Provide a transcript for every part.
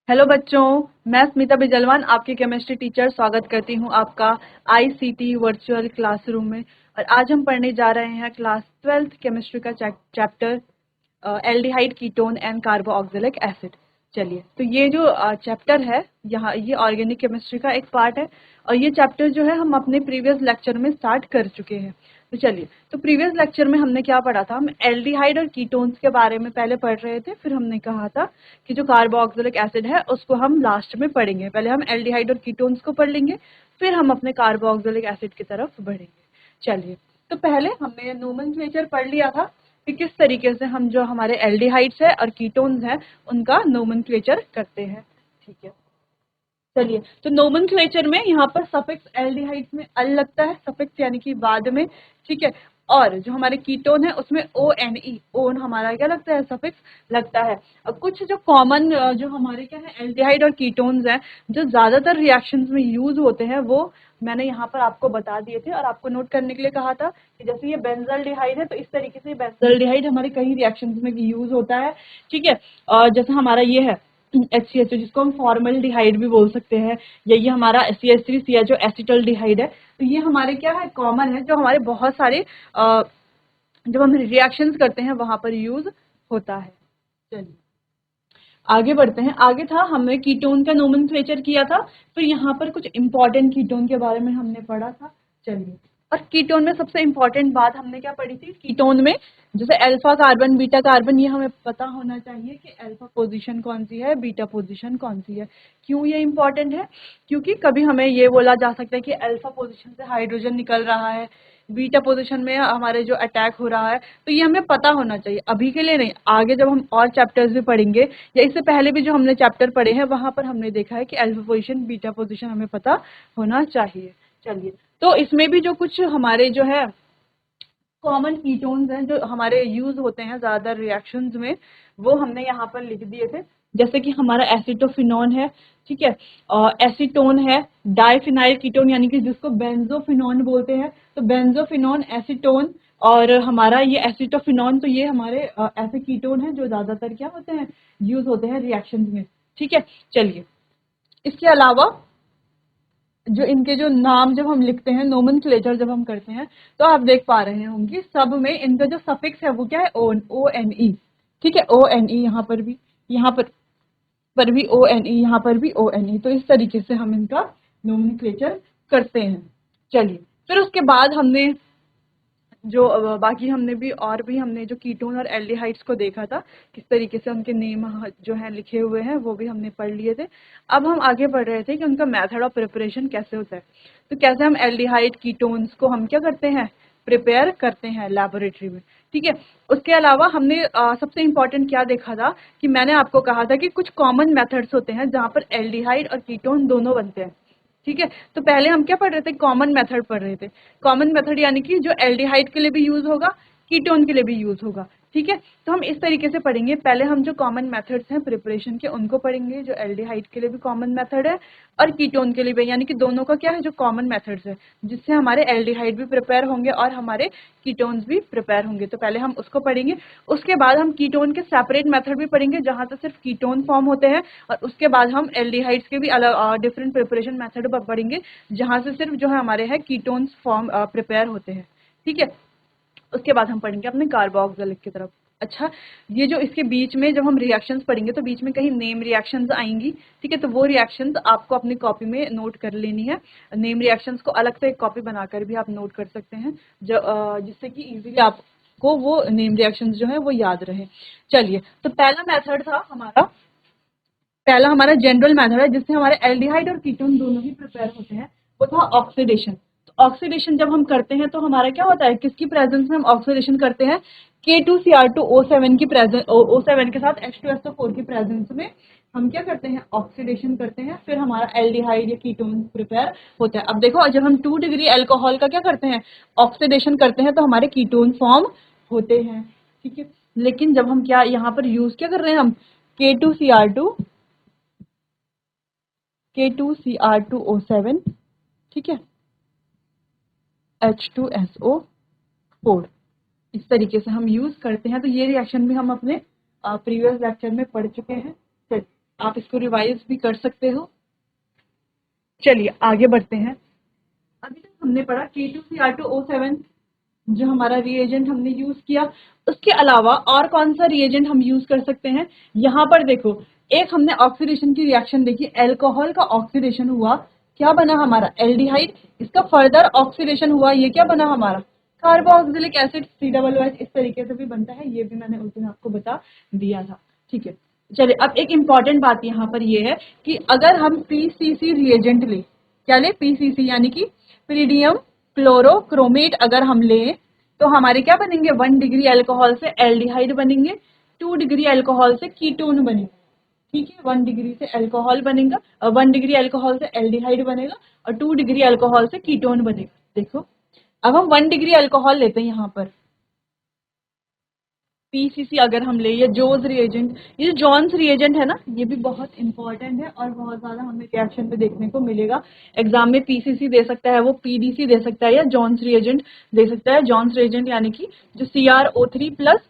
Hello बच्चों, मैं स्मिता बिजलवान आपकी केमिस्ट्री टीचर स्वागत करती हूँ आपका आईसीटी वर्चुअल क्लासरूम में। और आज हम पढ़ने जा रहे हैं क्लास 12th केमिस्ट्री का chapter aldehyde ketone and कार्बो oxalic acid. चलिए, तो ये जो चैप्टर है यहाँ, ये ऑर्गेनिक केमिस्ट्री का एक पार्ट है और ये चैप्टर जो है हम अपने प्रीवियस लेक्चर में स्टार्ट कर चुके हैं। तो चलिए, तो प्रीवियस लेक्चर में हमने क्या पढ़ा था, हम एल्डिहाइड और कीटोन्स के बारे में पहले पढ़ रहे थे। फिर हमने कहा था कि जो कार्बोक्सिलिक एसिड है उसको हम लास्ट में पढ़ेंगे। पहले हम एल्डिहाइड और कीटोन्स को पढ़ लेंगे, फिर हम अपने कार्बोक्सिलिक एसिड की तरफ बढ़ेंगे। चलिए, तो पहले हमने नोमेनक्लेचर पढ़ लिया था कि किस तरीके से हम जो हमारे एल्डिहाइड्स है और कीटोन्स हैं उनका नोमेनक्लेचर करते हैं। ठीक है, चलिए, तो नोमेनक्लेचर में यहाँ पर सफिक्स एल्डिहाइड्स में अल लगता है, सफिक्स यानी कि बाद में। ठीक है, और जो हमारे कीटोन है उसमें ओ एन ई, ओन हमारा क्या लगता है, सफिक्स लगता है। और कुछ जो कॉमन जो हमारे क्या है एल्डिहाइड और कीटोन्स हैं जो ज्यादातर रिएक्शंस में यूज होते हैं, वो मैंने यहाँ पर आपको बता दिए थे और आपको नोट करने के लिए कहा था कि जैसे ये बेंजल्डिहाइड है तो इस तरीके से बेंजल्डिहाइड हमारे कई रिएक्शंस में यूज होता है। ठीक है, और जैसे हमारा ये है HCHO, जिसको हम फॉर्मल्डिहाइड भी बोल सकते हैं, या ये हमारा CH3CHO एसिटल्डिहाइड है। तो ये हमारे क्या है, कॉमन है, जो हमारे बहुत सारे जब हम रिएक्शंस करते हैं वहां पर यूज होता है। चलिए, आगे बढ़ते हैं। आगे था, हमने कीटोन का नोमेनक्लेचर किया था, फिर यहाँ पर कुछ इंपॉर्टेंट कीटोन के बारे में हमने पढ़ा था। चलिए, और कीटोन में सबसे इंपॉर्टेंट बात हमने क्या पढ़ी थी, कीटोन में जैसे अल्फा कार्बन बीटा कार्बन, ये हमें पता होना चाहिए कि अल्फा पोजीशन कौन सी है, बीटा पोजीशन कौन सी है। क्यों ये इंपॉर्टेंट है, क्योंकि कभी हमें ये बोला जा सकता है कि अल्फा पोजीशन से हाइड्रोजन निकल रहा है, बीटा पोजीशन में हमारे जो अटैक हो रहा है, तो ये हमें पता होना चाहिए। अभी के लिए नहीं, आगे जब हम और चैप्टर्स भी पढ़ेंगे या इससे पहले भी जो हमने चैप्टर पढ़े हैं वहां पर हमने देखा है कि अल्फा पोजीशन बीटा पोजीशन हमें पता होना चाहिए। चलिए, तो इसमें भी जो कुछ हमारे जो है कॉमन कीटोन्स हैं जो हमारे यूज होते हैं ज्यादातर रिएक्शंस में, वो हमने यहाँ पर लिख दिए थे। जैसे कि हमारा एसिटोफिनॉन है, ठीक है, और एसीटोन है, डाइफिनाइल कीटोन यानी कि जिसको बेंजोफिनॉन बोलते हैं, तो बेंजोफिनॉन, एसीटोन और हमारा ये एसिटोफिनॉन, तो ये हमारे ऐसे कीटोन हैं जो ज्यादातर क्या होते हैं, यूज होते हैं रिएक्शंस में। ठीक है, चलिए, इसके अलावा जो इनके जो नाम जब हम लिखते हैं, नोमेनक्लेचर जब हम करते हैं, तो आप देख पा रहे होंगे सब में इनका जो सफिक्स है वो क्या है, ओ एन ई। ठीक है, ओ एन ई, यहाँ पर भी, यहाँ पर भी ओ एन ई, यहाँ पर भी ओ एन ई। तो इस तरीके से हम इनका नोमेनक्लेचर करते हैं। चलिए, फिर उसके बाद हमने जो बाकी हमने भी और भी हमने जो कीटोन और एल्डिहाइड्स को देखा था, किस तरीके से उनके नेम जो है लिखे हुए हैं, वो भी हमने पढ़ लिए थे। अब हम आगे बढ़ रहे थे कि उनका मेथड ऑफ प्रिपरेशन कैसे होता है। तो कैसे हम एल्डिहाइड कीटोन्स को हम क्या करते हैं, प्रिपेयर करते हैं लेबोरेटरी में। ठीक है, उसके अलावा हमने सबसे इंपॉर्टेंट क्या देखा था कि मैंने आपको कहा था कि कुछ कॉमन मेथड्स होते हैं जहां पर एल्डिहाइड और कीटोन दोनों बनते हैं। ठीक है, तो पहले हम क्या पढ़ रहे थे, कॉमन मेथड पढ़ रहे थे। कॉमन मेथड यानी कि जो एल्डिहाइड के लिए भी यूज होगा, कीटोन के लिए भी यूज होगा। ठीक है, तो हम इस तरीके से पढ़ेंगे। पहले हम जो कॉमन मेथड्स हैं प्रिपरेशन के उनको पढ़ेंगे, जो एल्डिहाइड के लिए भी कॉमन मेथड है और कीटोन के लिए भी, यानी कि दोनों का क्या है, जो कॉमन मेथड्स है जिससे हमारे एल्डिहाइड भी प्रिपेयर होंगे और हमारे कीटोन्स भी प्रिपेयर होंगे। तो पहले हम उसको पढ़ेंगे। उसके बाद हम कीटोन के सेपरेट मेथड भी पढ़ेंगे जहां से सिर्फ कीटोन फॉर्म होते हैं, और उसके बाद हम एल्डिहाइड्स के भी अलग डिफरेंट प्रिपरेशन मेथड पढ़ेंगे जहां से सिर्फ जो है हमारे है कीटोन्स फॉर्म प्रिपेयर होते हैं। ठीक है, उसके बाद हम पढ़ेंगे अपने कार्बोक्सिलिक की तरफ। अच्छा, ये जो इसके बीच में जब हम रिएक्शंस पढ़ेंगे तो बीच में कहीं नेम रिएक्शंस आएंगी। ठीक है, तो वो रिएक्शंस आपको अपनी कॉपी में नोट कर लेनी है। नेम रिएक्शंस को अलग से एक कॉपी बनाकर भी आप नोट कर सकते हैं, जो जिससे कि इजीली आपको वो नेम रिएक्शंस जो है वो याद रहे। चलिए, तो पहला हमारा जनरल मेथड है जिससे हमारे एल्डिहाइड और कीटोन दोनों ही प्रिपेयर होते हैं, वो था ऑक्सीडेशन। तो ऑक्सीडेशन जब हम करते हैं तो हमारा क्या होता है, किसकी प्रेजेंस में हम ऑक्सीडेशन करते हैं, K2Cr2O7 की प्रेजेंस, O7 के साथ H2SO4 की प्रेजेंस में हम क्या करते हैं, ऑक्सीडेशन करते हैं। फिर हमारा एल्डिहाइड या कीटोन प्रिपेयर होता है। अब देखो, जब हम 2 डिग्री अल्कोहल का क्या करते हैं, ऑक्सीडेशन करते हैं, तो हमारे कीटोन फॉर्म होते हैं। ठीक है, लेकिन जब हम क्या यहाँ पर यूज क्या कर रहे हैं, हम K2Cr2O7, ठीक है, H2SO4, इस तरीके से हम यूज करते हैं। तो ये रिएक्शन भी हम अपने प्रीवियस लेक्चर में पढ़ चुके हैं। चलिए, आप इसको रिवाइज भी कर सकते हो। चलिए आगे बढ़ते हैं। अभी तक हमने पढ़ा K2Cr2O7 जो हमारा रिएजेंट हमने यूज किया। उसके अलावा और कौन सा रिएजेंट हम यूज कर सकते हैं? यहाँ पर देखो, एक हमने ऑक्सीडेशन की रिएक्शन देखी, अल्कोहल का ऑक्सीडेशन हुआ, क्या बना हमारा? एल्डिहाइड। इसका फर्दर ऑक्सीडेशन हुआ, ये क्या बना हमारा? Carboxylic acid C+H। इस तरीके से भी बनता है, ये भी मैंने उस दिन आपको बता दिया था। ठीक है, चलिए अब एक इम्पॉर्टेंट बात यहाँ पर ये है कि अगर हम PCC रिएजेंट ले, क्या ले? PCC यानी कि पीरिडियम क्लोरोक्रोमेट अगर हम लें तो हमारे क्या बनेंगे? 1 डिग्री अल्कोहल से एल्डिहाइड बनेंगे, 2 डिग्री अल्कोहल से कीटोन बनेंगे। ठीक है, 1 डिग्री से अल्कोहल बनेगा, 1 डिग्री अल्कोहल से एल्डिहाइड बनेगा और 2 डिग्री अल्कोहल से कीटोन बनेगा। देखो, अब हम 1 डिग्री अल्कोहल लेते हैं यहाँ पर, पीसीसी अगर हम ले, या जोज रिएजेंट, ये जॉन्स रिएजेंट है ना, ये भी बहुत इंपॉर्टेंट है और बहुत ज्यादा हमें रिएक्शन पे देखने को मिलेगा। एग्जाम में पीसीसी दे सकता है, वो पीडीसी दे सकता है, या जॉन्स रिएजेंट दे सकता है। जॉन्स रिएजेंट यानी कि जो CrO3 प्लस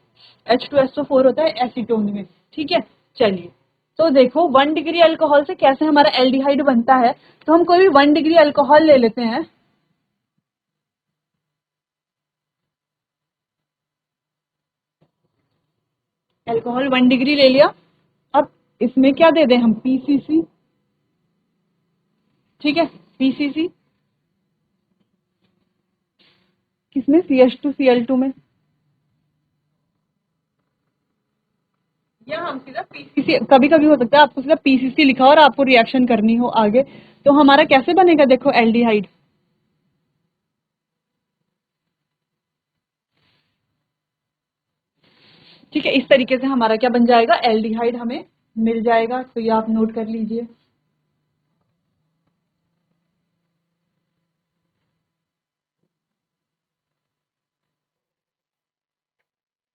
H2SO4 होता है एसीटोन में। ठीक है, चलिए तो देखो 1 डिग्री अल्कोहल से कैसे हमारा एल्डिहाइड बनता है। तो हम कोई भी 1 डिग्री अल्कोहल ले लेते हैं, अल्कोहल 1 डिग्री ले लिया। अब इसमें क्या दे दें हम? पीसीसी। ठीक है, पीसीसी किसमें? CH2Cl2 में, या हम सीधा पीसीसी, कभी कभी हो सकता है आपको सीधा पीसीसी लिखा हो और आपको रिएक्शन करनी हो आगे, तो हमारा कैसे बनेगा? देखो एल्डिहाइड, ठीक है, इस तरीके से हमारा क्या बन जाएगा? एल्डिहाइड हमें मिल जाएगा। तो ये आप नोट कर लीजिए।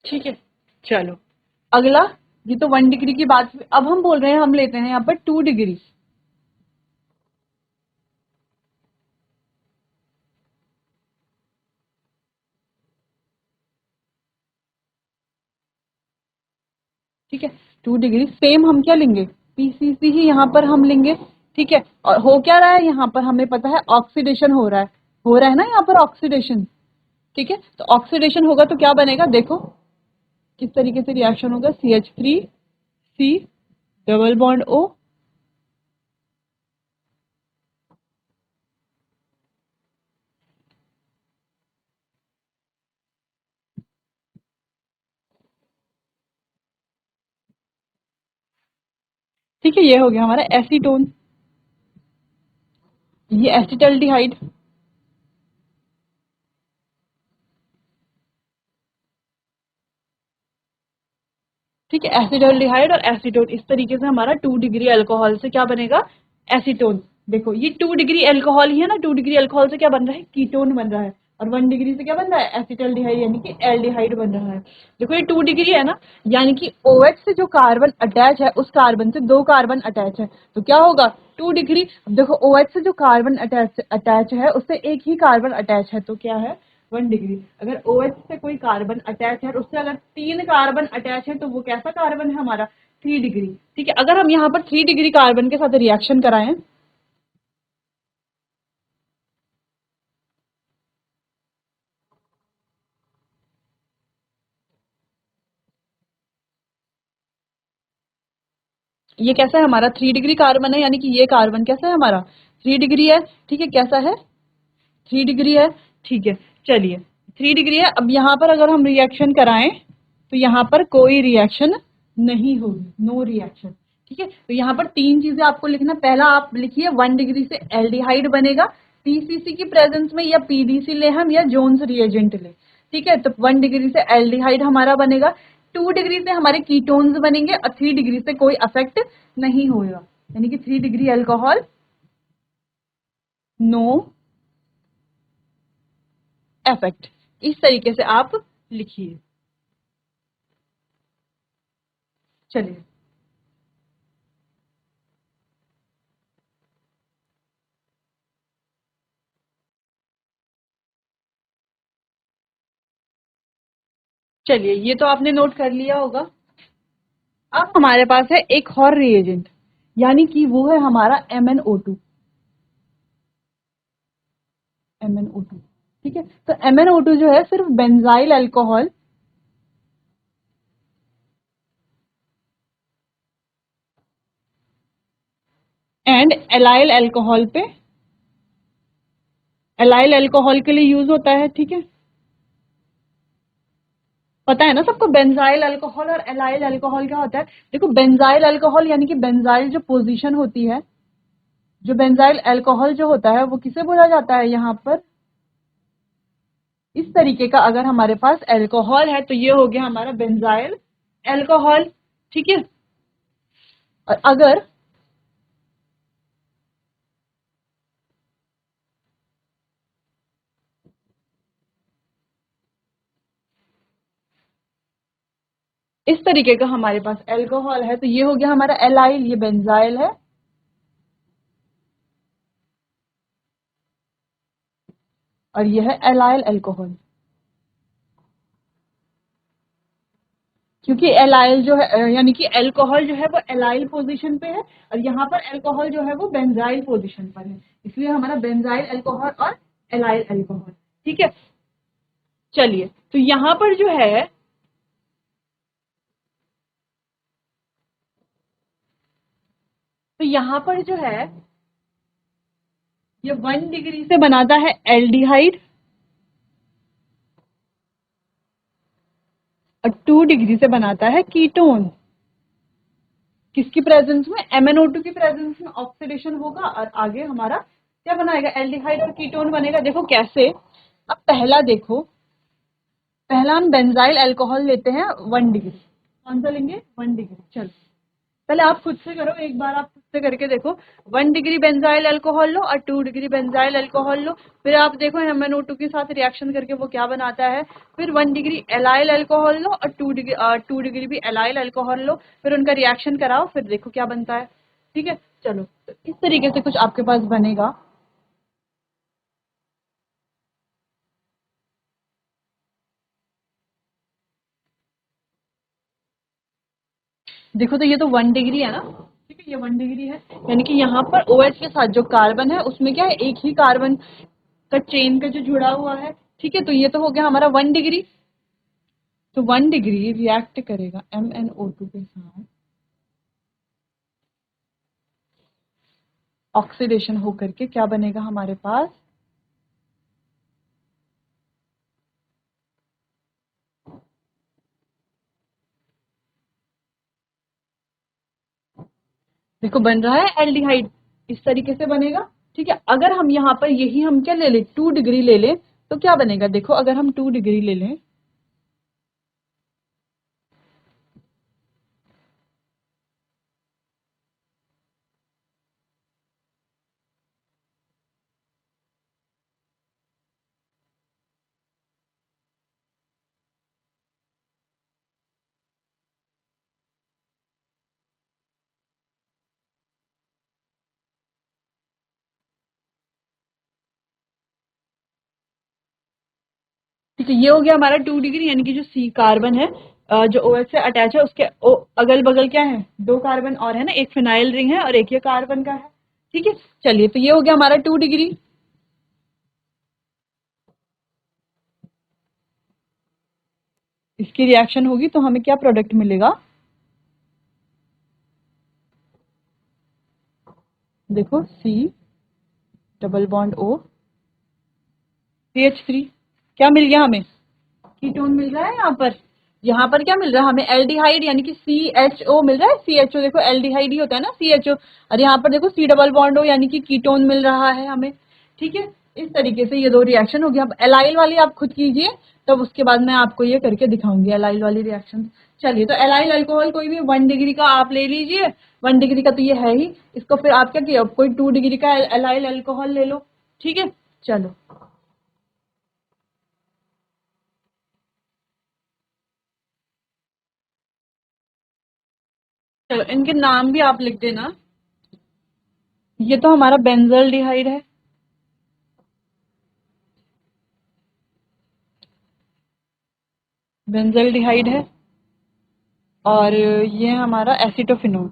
ठीक है, चलो अगला, ये तो 1 डिग्री की बात हुई। अब हम बोल रहे हैं, हम लेते हैं यहाँ पर 2 डिग्री। ठीक है, 2 डिग्री सेम हम क्या लेंगे? पीसीसी ही यहाँ पर हम लेंगे। ठीक है, और हो क्या रहा है यहाँ पर? हमें पता है ऑक्सीडेशन हो रहा है, हो रहा है ना यहाँ पर ऑक्सीडेशन। ठीक है, तो ऑक्सीडेशन होगा तो क्या बनेगा? देखो किस तरीके से रिएक्शन होगा। CH3C double bond O। ठीक है, ये हो गया हमारा एसीटोन, ये एसिटल्डिहाइड। ठीक है, एसिडल्डिहाइड और एसीटोन, इस तरीके से हमारा 2 डिग्री अल्कोहल से क्या बनेगा? एसीटोन। देखो ये 2 डिग्री अल्कोहल ही है ना, 2 डिग्री अल्कोहल से क्या बन रहा है? कीटोन बन रहा है। और 1 डिग्री से क्या बन रहा है? एसिटल्डिहाइड यानी कि एल्डिहाइड बन रहा है। देखो ये 2 डिग्री है ना, यानी कि OH से जो कार्बन अटैच है, उस कार्बन से 2 कार्बन अटैच है, तो क्या होगा? 2 डिग्री। देखो OH से जो कार्बन अटैच अटैच है, उससे एक ही कार्बन अटैच है, तो क्या है? 1 डिग्री। अगर OH से कोई कार्बन अटैच है और उससे अगर 3 कार्बन अटैच है, तो वो कैसा कार्बन है हमारा? 3 डिग्री। ठीक है, अगर हम यहाँ पर 3 डिग्री कार्बन के साथ रिएक्शन कराएं, ये कैसा है हमारा? 3 डिग्री कार्बन है, यानी कि ये कार्बन कैसा है हमारा? 3 डिग्री है। ठीक है, कैसा है? 3 डिग्री है। ठीक है, चलिए 3 डिग्री है। अब यहाँ पर अगर हम रिएक्शन कराएं तो यहाँ पर कोई रिएक्शन नहीं होगी, नो रिएक्शन। ठीक है, तो यहाँ पर 3 चीजें आपको लिखना। पहला आप लिखिए 1 डिग्री से एल्डिहाइड बनेगा, पीसीसी की प्रेजेंस में, या पीडीसी ले हम, या जोन्स रिएजेंट ले। ठीक है, तो 1 डिग्री से एल्डिहाइड हमारा बनेगा, 2 डिग्री से हमारे कीटोन्स बनेंगे और 3 डिग्री से कोई अफेक्ट नहीं होगा, यानी कि 3 डिग्री अल्कोहल, नो इफेक्ट। इस तरीके से आप लिखिए। चलिए चलिए, ये तो आपने नोट कर लिया होगा। अब हमारे पास है एक और रिएजेंट, यानी कि वो है हमारा MnO2। MnO2, ठीक है। तो MnO2 जो है सिर्फ benzyl alcohol and allyl alcohol पे, एलाइल अल्कोहल के लिए यूज होता है, ठीक है। पता है ना सबको बेंजाइल अल्कोहल और एलाइल अल्कोहल क्या होता है। देखो बेंजाइल अल्कोहल यानी कि बेंजाइल जो पोजीशन होती है, जो बेंजाइल अल्कोहल जो होता है वो किसे बोला जाता है यहाँ पर, इस तरीके का अगर हमारे पास अल्कोहल है तो ये हो गया हमारा बेंजाइल अल्कोहल, ठीक है। और अगर इस तरीके का हमारे पास अल्कोहल है तो ये हो गया हमारा एलाइल, ये बेंजाइल है, और ये है एलाइल अल्कोहल। क्योंकि एलाइल जो है यानी कि अल्कोहल जो है वो एलाइल पोजीशन पे है और यहाँ पर अल्कोहल जो है वो बेंजाइल पोजीशन पर है, इसलिए हमारा बेंजाइल अल्कोहल और एलाइल अल्कोहल, ठीक है। चलिए तो यहाँ पर जो है तो यहाँ पर जो है ये 1 डिग्री से बनाता है एल्डिहाइड और 2 डिग्री से बनाता है कीटोन। किसकी प्रेजेंस में, MnO2 की प्रेजेंस में ऑक्सीडेशन होगा और आगे हमारा क्या बनाएगा, एल्डिहाइड और कीटोन बनेगा। देखो कैसे, अब पहला देखो, पहला हम बेंजाइल अल्कोहल लेते हैं 1 डिग्री। कौन सा लेंगे, 1 डिग्री। चलो पहले आप खुद से करो, एक बार आप खुद से करके देखो। 1 डिग्री बेंजाइल अल्कोहल लो और 2 डिग्री बेंजाइल अल्कोहल लो, फिर आप देखो MnO2 के साथ रिएक्शन करके वो क्या बनाता है। फिर 1 डिग्री एलाइल अल्कोहल लो और 2 डिग्री भी एलाइल अल्कोहल लो, फिर उनका रिएक्शन कराओ, फिर देखो क्या बनता है, ठीक है। चलो तो इस तरीके से कुछ आपके पास बनेगा। देखो तो ये तो 1 डिग्री है ना, ठीक है, ये 1 डिग्री है, यानी कि यहाँ पर OH के साथ जो कार्बन है उसमें क्या है, एक ही कार्बन का चेन का जो जुड़ा हुआ है, ठीक है। तो ये तो हो गया हमारा 1 डिग्री। तो 1 डिग्री रिएक्ट करेगा MnO2 के साथ, ऑक्सीडेशन होकर के क्या बनेगा हमारे पास, देखो बन रहा है एल्डिहाइड, इस तरीके से बनेगा, ठीक है। अगर हम यहाँ पर यही हम क्या ले लें, 2 डिग्री ले लें तो क्या बनेगा, देखो अगर हम 2 डिग्री ले लें, ठीक है, ये हो गया हमारा 2 डिग्री, यानी कि जो सी कार्बन है जो OH से अटैच है उसके अगल बगल क्या है, 2 कार्बन और है ना, एक फिनाइल रिंग है और एक ये कार्बन का है, ठीक है। चलिए तो ये हो गया हमारा 2 डिग्री। इसकी रिएक्शन होगी तो हमें क्या प्रोडक्ट मिलेगा, देखो C double bond O CH3, क्या मिल गया हमें, कीटोन मिल रहा है। यहाँ पर क्या मिल रहा है हमें, एल्डिहाइड, यानी कि CHO मिल रहा है। CHO देखो एल्डिहाइड ही होता है ना CHO, और यहाँ पर देखो C डबल बॉन्ड O यानी कि कीटोन मिल रहा है हमें, ठीक है। इस तरीके से ये दो रिएक्शन हो गया। अब एलाइल वाली आप खुद कीजिए, तब उसके बाद मैं आपको ये करके दिखाऊंगी एलाइल वाली रिएक्शन। चलिए तो एलाइल अल्कोहल कोई भी 1 डिग्री का आप ले लीजिए, 1 डिग्री का तो ये है ही, इसको फिर आप क्या किया, कोई 2 डिग्री का एलाइल अल्कोहल ले लो, ठीक है। चलो चलो इनके नाम भी आप लिख देना। ये तो हमारा बेंजल डिहाइड है, बेंजल डिहाइड है, और ये हमारा एसिटोफिनोन,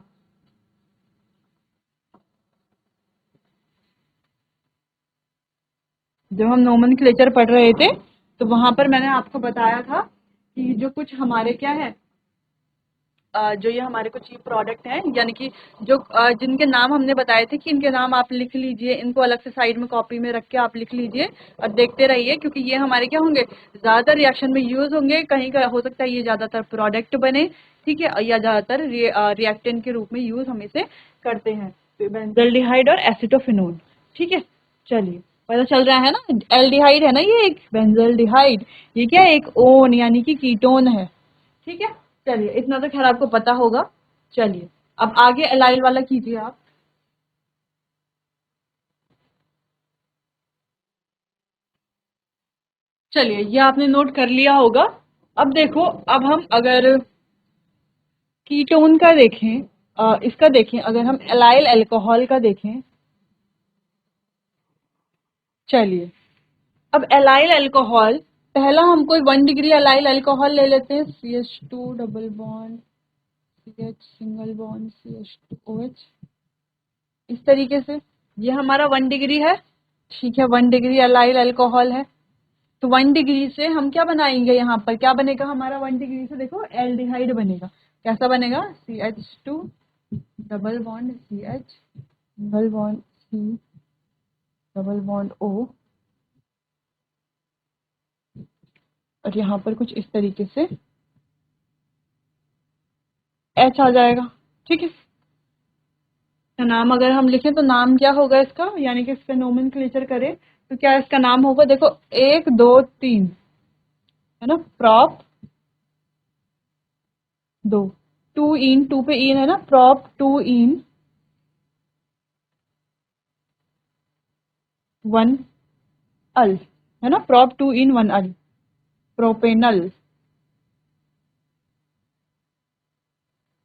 जब हम नोमेनक्लेचर पढ़ रहे थे तो वहां पर मैंने आपको बताया था कि जो कुछ हमारे क्या है, जो ये हमारे कुछ ये प्रोडक्ट हैं, यानी कि जो जिनके नाम हमने बताए थे कि इनके नाम आप लिख लीजिए, इनको अलग से साइड में कॉपी में रख के आप लिख लीजिए और देखते रहिए, क्योंकि ये हमारे क्या होंगे, ज़्यादातर रिएक्शन में यूज होंगे। कहीं का हो सकता है ये ज़्यादातर प्रोडक्ट बने, ठीक है, या ज़्यादातर रिएक्टेंट के रूप में यूज हम इसे करते हैं, बेंजल्डिहाइड और एसिटोफिनोन। ठीक है, चलिए पता चल रहा है ना, एल्डिहाइड है ना, ये एक बेंजल्डिहाइड, ये क्या है, एक ओन यानी कि कीटोन है। ठीक है, चलिए इतना तो खैर आपको पता होगा। चलिए अब आगे एलाइल वाला कीजिए आप। चलिए ये आपने नोट कर लिया होगा। अब देखो, अब हम अगर कीटोन का देखें, इसका देखें, अगर हम एलाइल अल्कोहल का देखें। चलिए अब एलाइल अल्कोहल, पहला हम कोई 1 डिग्री एलाइल अल्कोहल ले लेते हैं, CH2 double bond CH single bond CH2OH, इस तरीके से। ये हमारा 1 डिग्री है, ठीक है, 1 डिग्री एलाइल अल्कोहल है। तो 1 डिग्री से हम क्या बनाएंगे, यहाँ पर क्या बनेगा हमारा, 1 डिग्री से देखो एल्डिहाइड बनेगा। कैसा बनेगा, CH2 double bond CH single bond C double bond O, और यहाँ पर कुछ इस तरीके से H आ जाएगा। ठीक है, तो नाम अगर हम लिखें तो नाम क्या होगा इसका, यानी कि इसका नोमेनक्लेचर करें तो क्या इसका नाम होगा, देखो 1 2 3 है ना, प्रॉप 2, 2 इन, 2 पे इन है ना, प्रॉप 2 इन 1 अल, है ना, प्रॉप 2 इन 1 अल, प्रोपेनल।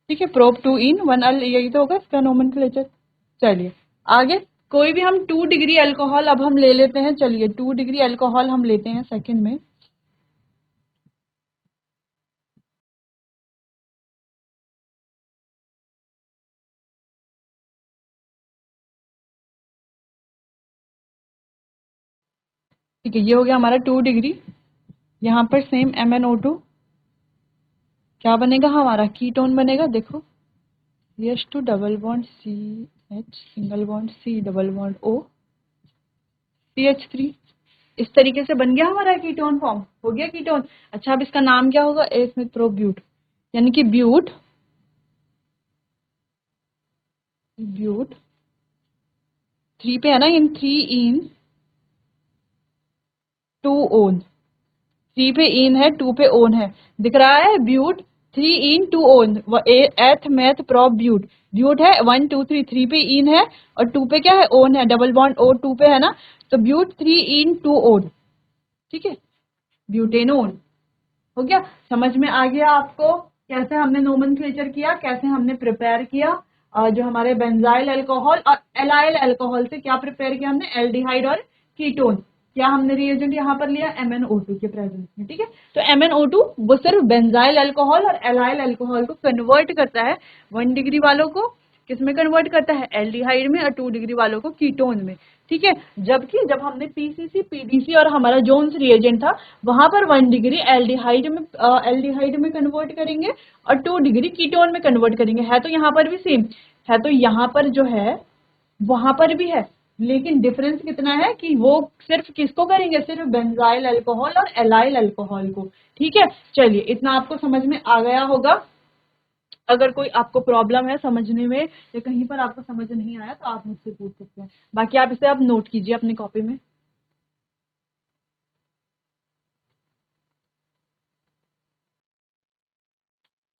ठीक है, प्रोप 2 इन 1 अल, यही तो होगा इसका नोमेनक्लेचर। चलिए आगे, कोई भी हम 2 डिग्री अल्कोहल अब हम ले लेते हैं। चलिए 2 डिग्री अल्कोहल हम लेते हैं सेकंड में। ठीक है, ये हो गया हमारा 2 डिग्री। यहाँ पर सेम MnO2 क्या बनेगा हमारा, कीटोन बनेगा। देखो CH2 double bond CH single bond C double bond O CH3, इस तरीके से बन गया हमारा कीटोन फॉर्म, हो गया कीटोन। अच्छा, अब इसका नाम क्या होगा, इसमें प्रोब्यूट, यानी कि ब्यूट, ब्यूट 3 पे है ना, इन 3 इन 2 ओन, 3 पे इन है 2 पे ओन है, दिख रहा है, ब्यूट 3 इन 2 ओन, एथ मैथ प्रोप ब्यूट, ब्यूट है 1 2 3, 3 पे इन है और 2 पे क्या है, ओन है, डबल बॉन्ड O 2 पे है ना, तो ब्यूट 3 इन 2 ओन। ठीक है, ब्यूटेनोन हो गया। समझ में आ गया आपको कैसे हमने नोमेनक्लेचर किया, कैसे हमने प्रिपेयर किया, जो हमारे बेंजाइल अल्कोहल और एलाइल अल्कोहल से क्या प्रिपेयर किया हमने, एल्डिहाइड और कीटोन। क्या हमने रिएजेंट यहाँ पर लिया, MnO2 के प्रेजेंस में। ठीक है, तो MnO2 वो सिर्फ बेंजाइल अल्कोहल और एलाइल अल्कोहल को कन्वर्ट करता है, 1 डिग्री वालों को किसमें कन्वर्ट करता है, एल्डिहाइड में, और 2 डिग्री वालों को कीटोन में। ठीक है, जबकि जब हमने PCC PDC और हमारा जोन्स रिएजेंट था, वहां पर 1 डिग्री एल्डिहाइड में कन्वर्ट करेंगे और 2 डिग्री कीटोन में कन्वर्ट करेंगे। है तो यहाँ पर भी सेम है, तो यहाँ पर जो है वहां पर भी है, लेकिन डिफरेंस कितना है कि वो सिर्फ किसको करेंगे, सिर्फ बेंजाइल अल्कोहल और एलाइल अल्कोहल को। ठीक है, चलिए इतना आपको समझ में आ गया होगा। अगर कोई आपको प्रॉब्लम है समझने में या कहीं पर आपको समझ नहीं आया तो आप मुझसे पूछ सकते हैं, बाकी आप इसे आप नोट कीजिए अपनी कॉपी में।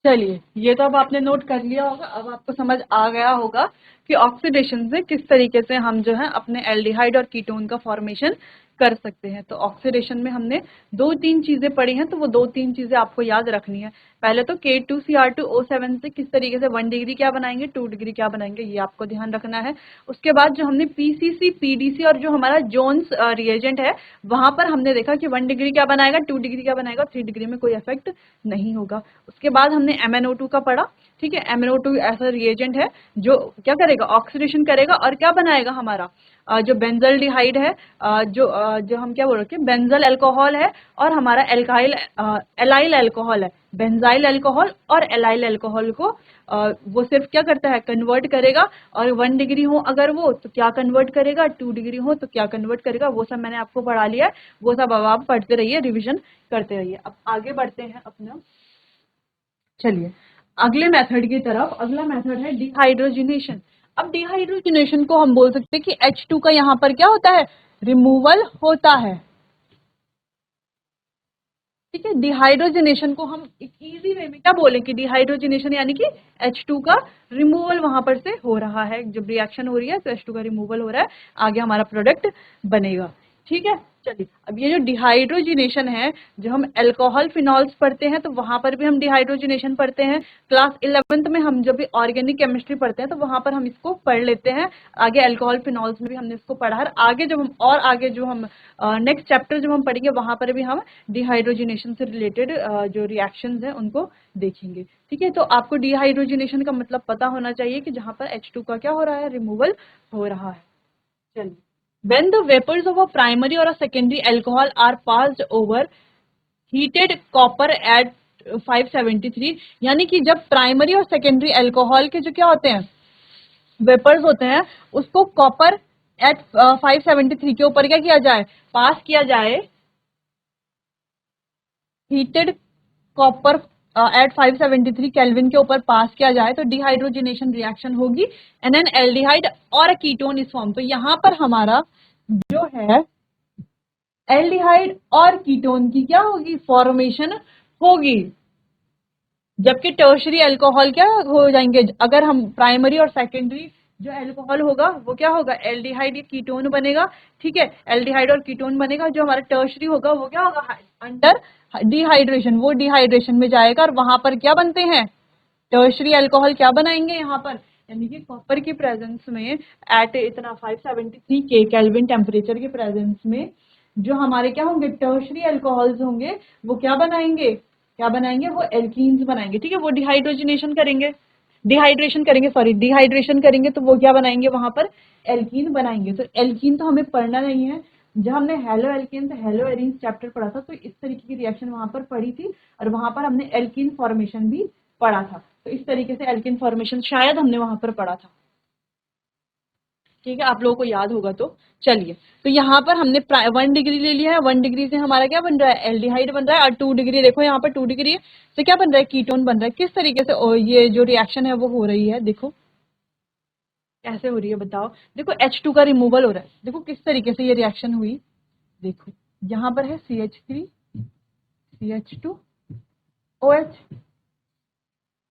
चलिए ये तो अब आपने नोट कर लिया होगा, अब आपको समझ आ गया होगा कि ऑक्सीडेशन से किस तरीके से हम जो है अपने एल्डिहाइड और कीटोन का फॉर्मेशन कर सकते हैं। तो ऑक्सीडेशन में हमने 2-3 चीजें पढ़ी हैं, तो वो 2-3 चीजें आपको याद रखनी है। पहले तो K2Cr2O7 से किस तरीके से 1 डिग्री क्या बनाएंगे, 2 डिग्री क्या बनाएंगे, ये आपको ध्यान रखना है। उसके बाद जो हमने PCC, PDC और जो हमारा जोन्स रिएजेंट है वहां पर हमने देखा कि 1 डिग्री क्या बनाएगा, 2 डिग्री क्या बनाएगा, 3 डिग्री में कोई इफेक्ट नहीं होगा। उसके बाद हमने MnO2 का पढ़ा, ठीक है। MnO2 ऐसा रिएजेंट है जो क्या करेगा, ऑक्सीडेशन करेगा और क्या बनाएगा हमारा जो बेंजल्डिहाइड है, जो हम क्या बोल रहे हैं, बेंजल अल्कोहल है और हमारा एलाइल अल्कोहल है। बेंजाइल अल्कोहल और एलाइल अल्कोहल को वो सिर्फ क्या करता है, कन्वर्ट करेगा। और 1 डिग्री हो अगर वो तो क्या कन्वर्ट करेगा, 2 डिग्री हो तो क्या कन्वर्ट करेगा, वो सब मैंने आपको पढ़ा लिया है। वो सब अब आप पढ़ते रहिए, रिविजन करते रहिए। अब आगे बढ़ते हैं अपना, चलिए अगले मेथड की तरफ। अगला मेथड है डिहाइड्रोजिनेशन। अब डिहाइड्रोजिनेशन को हम बोल सकते हैं कि H2 का यहाँ पर क्या होता है, रिमूवल होता है, ठीक है। डिहाइड्रोजिनेशन को हम एक इजी वे में क्या बोले कि डिहाइड्रोजिनेशन यानी कि H2 का रिमूवल वहां पर से हो रहा है। जब रिएक्शन हो रही है तो H2 का रिमूवल हो रहा है, आगे हमारा प्रोडक्ट बनेगा, ठीक है। चलिए अब ये जो डिहाइड्रोजिनेशन है, जो हम अल्कोहल फिनॉल्स पढ़ते हैं तो वहां पर भी हम डिहाइड्रोजिनेशन पढ़ते हैं। क्लास 11th में हम जब भी ऑर्गेनिक केमिस्ट्री पढ़ते हैं तो वहां पर हम इसको पढ़ लेते हैं। आगे अल्कोहल फिनॉल्स में भी हमने इसको पढ़ा है। आगे जब हम आगे जो हम नेक्स्ट चैप्टर जब हम पढ़ेंगे वहां पर भी हम डिहाइड्रोजिनेशन से रिलेटेड जो रिएक्शंस हैं उनको देखेंगे, ठीक है। तो आपको डिहाइड्रोजिनेशन का मतलब पता होना चाहिए कि जहां पर H2 का क्या हो रहा है, रिमूवल हो रहा है। चलिए, when the vapors of a primary or a secondary alcohol are passed over heated copper at 573, यानी कि जब प्राइमरी और सेकेंडरी अल्कोहल के जो क्या होते हैं, वेपर्स होते हैं, उसको कॉपर एट 573 के ऊपर क्या किया जाए, पास किया जाए, हीटेड कॉपर एट 573 केल्विन के ऊपर पास किया जाए तो डिहाइड्रोजिनेशन रिएक्शन होगी एंड एन एल्डिहाइड और कीटोन इज फॉर्म। तो यहां पर हमारा जो है एल्डिहाइड और कीटोन की क्या होगी, फॉर्मेशन होगी। जबकि टर्शरी अल्कोहल क्या हो जाएंगे, अगर हम प्राइमरी और सेकेंडरी जो अल्कोहल होगा वो क्या होगा, एल्डिहाइड या कीटोन बनेगा, ठीक है। एल्डिहाइड और कीटोन बनेगा। जो हमारा टर्शरी होगा वो क्या होगा, अंडर डिहाइड्रेशन, वो डिहाइड्रेशन में जाएगा और वहां पर क्या बनते हैं, टर्शरी अल्कोहल क्या बनाएंगे यहाँ पर, यानी कि कॉपर की प्रेजेंस में एट इतना 573 के केल्विन टेम्परेचर के प्रेजेंस में जो हमारे क्या होंगे, टर्शरी अल्कोहल्स होंगे, वो क्या बनाएंगे, वो एल्कीन्स बनाएंगे, ठीक है। वो डिहाइड्रोजिनेशन करेंगे, डिहाइड्रेशन करेंगे तो वो क्या बनाएंगे, वहां पर एल्कीन बनाएंगे। तो एल्कीन तो हमें पढ़ना नहीं है। जब हमने hello alkene hello arenes chapter पढ़ा था तो इस तरीके की रिएक्शन वहां पर पढ़ी थी और वहां पर हमने एल्कीन फॉर्मेशन भी पढ़ा था। तो इस तरीके से एल्कीन फॉर्मेशन शायद हमने वहां पर पढ़ा था, ठीक है, आप लोगों को याद होगा तो। चलिए, तो यहाँ पर हमने 1 डिग्री ले लिया है। 1 डिग्री से हमारा क्या बन रहा है, एल्डिहाइड बन रहा है। और 2 डिग्री देखो यहाँ पर 2 डिग्री है तो क्या बन रहा है, कीटोन बन रहा है। किस तरीके से ये जो रिएक्शन है वो हो रही है, देखो कैसे हो रही है बताओ। देखो H2 का रिमूवल हो रहा है, देखो किस तरीके से ये रिएक्शन हुई। देखो यहाँ पर है CH3 CH2OH,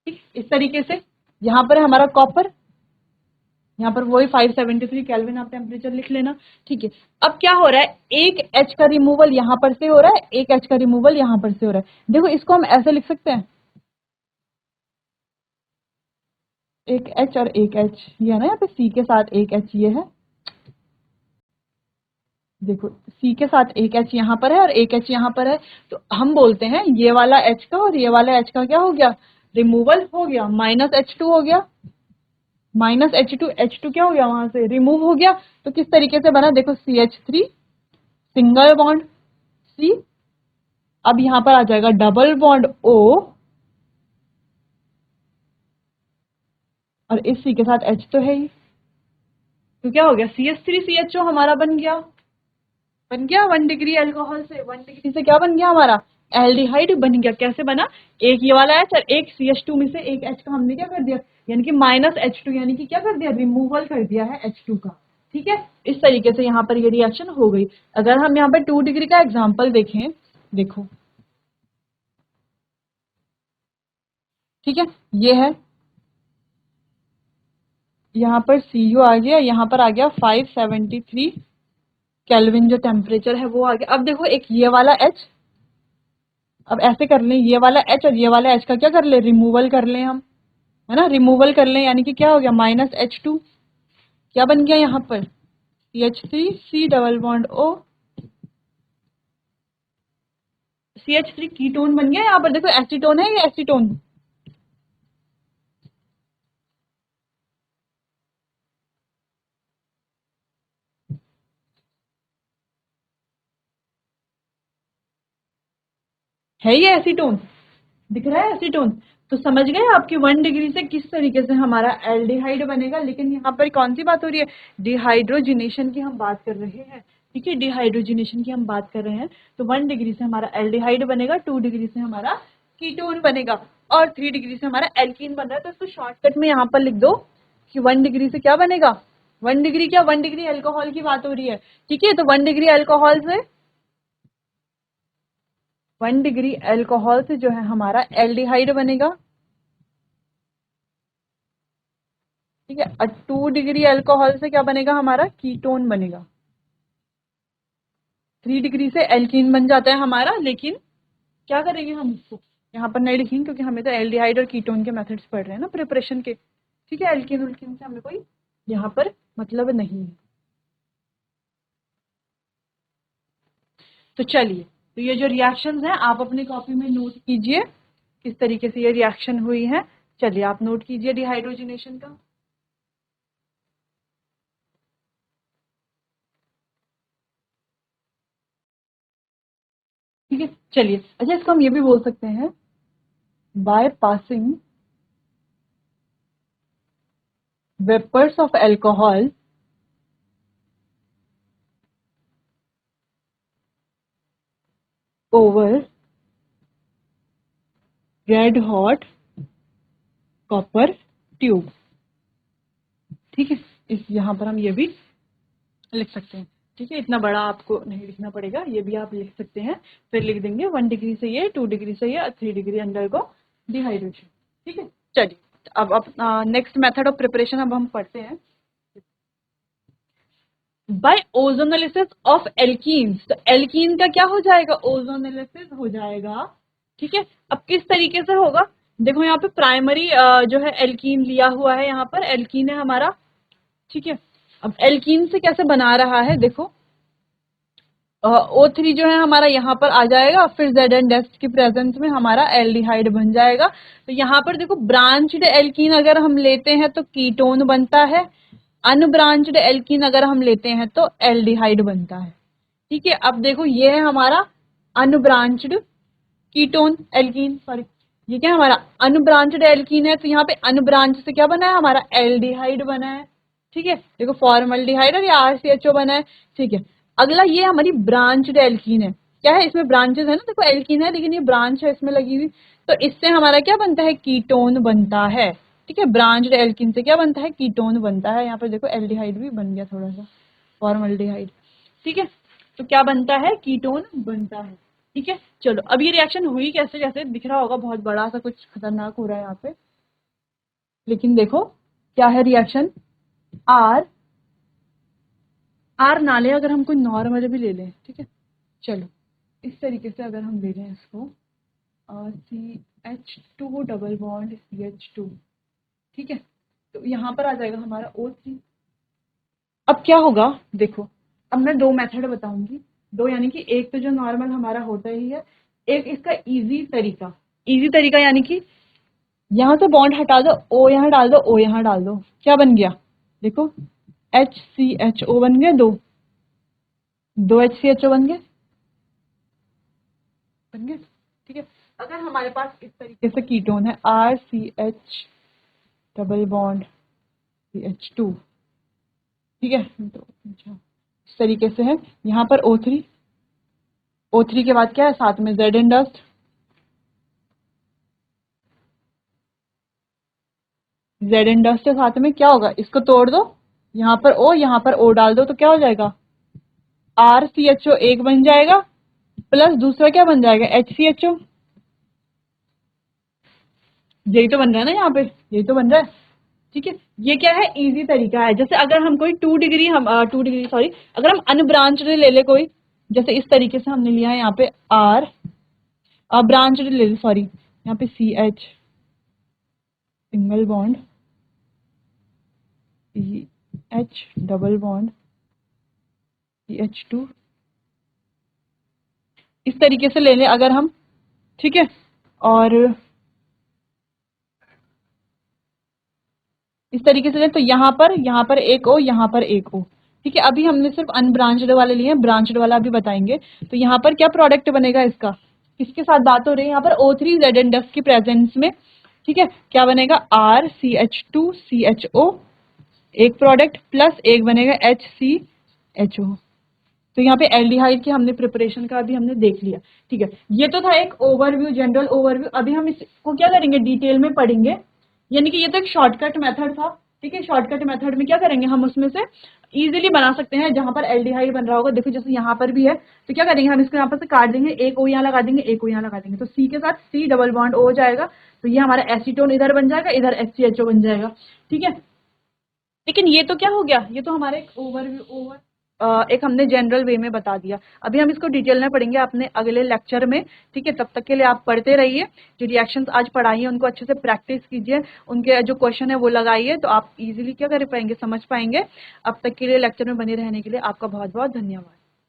इस तरीके से। यहाँ पर है हमारा कॉपर, यहाँ पर वही 573 केल्विन आप टेम्परेचर लिख लेना, ठीक है। अब क्या हो रहा है, एक H का रिमूवल यहाँ पर से हो रहा है, एक H का रिमूवल यहाँ पर से हो रहा है। देखो इसको हम ऐसे लिख सकते हैं, एक H और एक H, ये है ना, यहाँ पे C के साथ एक H ये है। देखो C के साथ एक H यहाँ पर है और एक H यहाँ पर है। तो हम बोलते हैं ये वाला H का और ये वाला H का क्या हो गया, रिमूवल हो गया, -H2 हो गया, -H2 क्या हो गया, वहां से रिमूव हो गया। तो किस तरीके से बना, देखो CH3 सिंगल बॉन्ड C, अब यहां पर आ जाएगा डबल बॉन्ड O और इस C के साथ H तो है ही, तो क्या हो गया, CH3CHO हमारा बन गया 1 डिग्री अल्कोहल से। 1 डिग्री से क्या बन गया हमारा, एल्डिहाइड बन गया। कैसे बना, एक ये वाला H और एक CH2 में से एक H का हमने क्या कर दिया, यानी कि -H2, यानी कि क्या कर दिया, रिमूवल कर दिया है H2 का, ठीक है। इस तरीके से यहाँ पर ये रिएक्शन हो गई। अगर हम यहाँ पर 2 डिग्री का एग्जाम्पल देखें, देखो ठीक है, ये है, यहाँ पर Cu आ गया, यहाँ पर आ गया 573 केल्विन जो टेम्परेचर है वो आ गया। अब देखो एक ये वाला H अब ऐसे कर लें, ये वाला H और ये वाला H का क्या कर ले, रिमूवल कर लें हम, है ना, रिमूवल कर लें, यानी कि क्या हो गया -H2, क्या बन गया यहाँ पर CH3 C double bond O, CH3 ketone बन गया। यहाँ पर देखो एसीटोन है, ये एसीटोन, है ये एसीटोन, दिख रहा है एसीटोन। तो समझ गए आपकी 1 डिग्री से किस तरीके से हमारा एल्डिहाइड बनेगा। लेकिन यहाँ पर कौन सी बात हो रही है, डिहाइड्रोजिनेशन की हम बात कर रहे हैं, ठीक है, डिहाइड्रोजिनेशन की हम बात कर रहे हैं। तो 1 डिग्री से हमारा एल्डिहाइड बनेगा, 2 डिग्री से हमारा कीटोन बनेगा और 3 डिग्री से हमारा एल्कीन बन रहा है। तो इसको शॉर्टकट में यहाँ पर लिख दो कि 1 डिग्री से क्या बनेगा, 1 डिग्री क्या, 1 डिग्री अल्कोहल की बात हो रही है, ठीक है। तो 1 डिग्री अल्कोहल से 1 डिग्री अल्कोहल से जो है हमारा एल्डिहाइड बनेगा, ठीक है। और 2 डिग्री अल्कोहल से क्या बनेगा, हमारा कीटोन बनेगा। 3 डिग्री से एल्कीन बन जाता है हमारा, लेकिन क्या करेंगे हम इसको यहाँ पर नहीं लिखेंगे क्योंकि हमें तो एल्डिहाइड और कीटोन के मेथड्स पढ़ रहे हैं ना प्रिपरेशन के, ठीक है। एल्कीन उल्कीन से हमें कोई यहाँ पर मतलब नहीं है। तो चलिए, तो ये जो रिएक्शंस हैं आप अपनी कॉपी में नोट कीजिए किस तरीके से ये रिएक्शन हुई है। चलिए आप नोट कीजिए डिहाइड्रोजिनेशन का। ठीक है, चलिए, अच्छा इसको हम ये भी बोल सकते हैं, by passing vapours of alcohol over red hot copper tube, ठीक है। इस यहाँ पर हम ये भी लिख सकते हैं, ठीक है। इतना बड़ा आपको नहीं लिखना पड़ेगा, ये भी आप लिख सकते हैं, फिर लिख देंगे 1 डिग्री से ये, 2 डिग्री से ये और 3 डिग्री अंडर को डिहाइड्रेशन, ठीक है। चलिए अब नेक्स्ट मेथड ऑफ प्रिपरेशन अब हम पढ़ते हैं, बाय ओजोनोलिसिस ऑफ एल्कीन्स। तो एल्कीन का क्या हो जाएगा, ओजोनोलिसिस हो जाएगा, ठीक है। अब किस तरीके से होगा, देखो यहाँ पे प्राइमरी जो है एल्कीन लिया हुआ है, यहाँ पर एल्कीन है हमारा, ठीक है। अब एल्कीन से कैसे बना रहा है, देखो O3 जो है हमारा यहाँ पर आ जाएगा, फिर Zn की प्रेजेंस में हमारा एल्डिहाइड बन जाएगा। तो यहाँ पर देखो ब्रांच्ड एल्कीन अगर हम लेते हैं तो कीटोन बनता है, अनब्रांच्ड एल्कीन अगर हम लेते हैं तो एल्डिहाइड बनता है, ठीक है। अब देखो ये है हमारा अनब्रांच्ड कीटोन एल्कीन, सॉरी ये क्या है हमारा अनब्रांच्ड एल्कीन है, तो यहाँ पे अनब्रांच से क्या बना है हमारा एल्डिहाइड बना है, ठीक है। देखो फॉर्मल्डिहाइड और या RCHO बना है, ठीक है। अगला ये हमारी ब्रांच्ड एल्कीन है, क्या है इसमें ब्रांचेस है ना, देखो एल्कीन है लेकिन ये ब्रांच है इसमें लगी हुई, तो इससे हमारा क्या बनता है, कीटोन बनता है, ठीक है। ब्रांच्ड एल्कीन से क्या बनता है, कीटोन बनता है। यहाँ पर देखो एल्डिहाइड भी बन गया थोड़ा सा, फॉर्मल्डिहाइड, ठीक है। तो क्या बनता है, कीटोन बनता है, ठीक है। चलो अब ये रिएक्शन हुई कैसे, जैसे दिख रहा होगा बहुत बड़ा सा कुछ खतरनाक हो रहा है यहाँ पे, लेकिन देखो क्या है रिएक्शन, आर नाले अगर हम कोई नॉर्मल भी ले लें, ठीक है, चलो इस तरीके से अगर हम ले लें इसको CH2 डबल बॉन्ड CH2, ठीक है। तो यहाँ पर आ जाएगा हमारा O3। अब क्या होगा, देखो अब मैं 2 मेथड बताऊंगी, 2 यानी कि एक तो जो नॉर्मल हमारा होता ही है, एक इसका इजी तरीका यानी कि यहाँ से बॉन्ड हटा दो, O यहाँ डाल दो, O यहाँ डाल दो, क्या बन गया, देखो HCHO बन गया, दो HCHO बन गए, ठीक है। अगर हमारे पास इस तरीके से कीटोन है RCH डबल बॉन्ड CH2, ठीक है, तो अच्छा इस तरीके से है, यहाँ पर O3 के बाद क्या है साथ में Zn डस्ट, Zn डस्ट के साथ में क्या होगा, इसको तोड़ दो, यहाँ पर O यहाँ पर O डाल दो, तो क्या हो जाएगा RCHO एक बन जाएगा, प्लस दूसरा क्या बन जाएगा HCHO, यही तो बन रहा है ना यहाँ पे, यही तो बन रहा है, ठीक है। ये क्या है, इजी तरीका है। जैसे अगर हम कोई 2 डिग्री सॉरी, अगर हम अनब्रांच्ड ले ले कोई, जैसे इस तरीके से हमने लिया है यहाँ पे R ब्रांच ले लो, सॉरी यहाँ पे CH single bond, CH double bond, CH2, इस तरीके से ले लें अगर हम, ठीक है। और इस तरीके से लें तो यहाँ पर एक O, यहाँ पर एक O, ठीक है। अभी हमने सिर्फ अनब्रांच्ड वाले लिए हैं, ब्रांच्ड वाला अभी बताएंगे। तो यहाँ पर क्या प्रोडक्ट बनेगा इसका, किसके साथ बात हो रही है यहाँ पर, O3ZNF की प्रेजेंस में, ठीक है। क्या बनेगा, RCH2CHO एक प्रोडक्ट प्लस एक बनेगा HCHO। तो यहाँ पे एल्डिहाइड की हमने प्रिपरेशन का अभी हमने देख लिया, ठीक है। ये तो था एक ओवरव्यू, जनरल ओवरव्यू। अभी हम इसको क्या करेंगे, डिटेल में पढ़ेंगे। यानी कि ये तो एक शॉर्टकट मेथड था, ठीक है। शॉर्टकट मेथड में क्या करेंगे, हम उसमें से इजीली बना सकते हैं। जहां पर एल्डिहाइड बन रहा होगा, देखो जैसे यहाँ पर भी है, तो क्या करेंगे, हम इसको यहाँ पर से काट देंगे, एक ओ यहाँ लगा देंगे, एक ओ यहाँ लगा देंगे, तो सी के साथ सी डबल बॉन्ड ओ हो जाएगा। तो ये हमारा एसीटोन इधर बन जाएगा, इधर HCHO बन जाएगा, ठीक है। लेकिन ये तो क्या हो गया, ये तो हमारे एक हमने जनरल वे में बता दिया। अभी हम इसको डिटेल में पढ़ेंगे अपने अगले लेक्चर में, ठीक है। तब तक के लिए आप पढ़ते रहिए, जो रिएक्शंस आज पढ़ाई है उनको अच्छे से प्रैक्टिस कीजिए, उनके जो क्वेश्चन है वो लगाइए, तो आप इजीली क्या कर पाएंगे, समझ पाएंगे। अब तक के लिए लेक्चर में बने रहने के लिए आपका बहुत बहुत धन्यवाद।